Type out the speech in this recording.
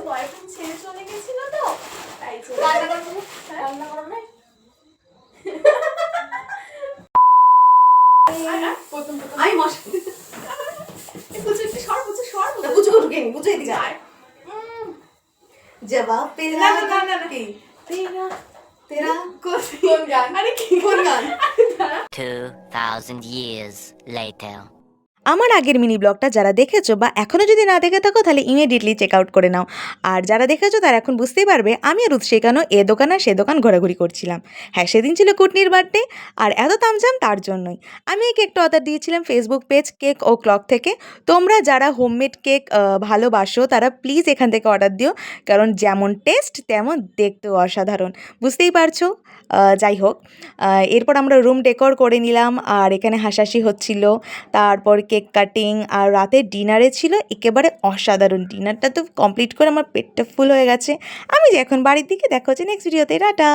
Boyfriend ছেড়ে চলে গেছিল তো তাই রান্না করো না আমি মশা বুঝে ঢুকে নি বুঝে দিকে জবাব পেরা না কি তেরা তেরা কোন গান আরে কি কোন গান 2000 years later. আমার আগের মিনি ব্লগটা যারা দেখেছো বা এখনও যদি না দেখে থাকো তাহলে ইমিডিয়েটলি চেক আউট করে নাও। আর যারা দেখেছো তারা এখন বুঝতেই পারবে আমি আর উৎসে কেন এ দোকান আর সে দোকান ঘোরাঘুরি করছিলাম। হ্যাঁ, সেদিন ছিল কুটনির বার্থডে আর এত তামঝাম তার জন্যই। আমি এই কেকটা অর্ডার দিয়েছিলাম ফেসবুক পেজ কেক ও ক্লক থেকে। তোমরা যারা হোমমেড কেক ভালোবাসো তারা প্লিজ এখান থেকে অর্ডার দিও, কারণ যেমন টেস্ট তেমন দেখতেও অসাধারণ, বুঝতেই পারছো। যাই হোক, এরপর আমরা রুম ডেকোর করে নিলাম আর এখানে হাসাহাসি হচ্ছিল। তারপর কেক কাটিং আর রাতের ডিনারে ছিল একেবারে অসাধারণ। ডিনারটা তো কমপ্লিট করে আমার পেটটা ফুল হয়ে গেছে। আমি যে এখন বাড়ির দিকে দেখা হচ্ছে নেক্সট ভিডিওতে। টাটা।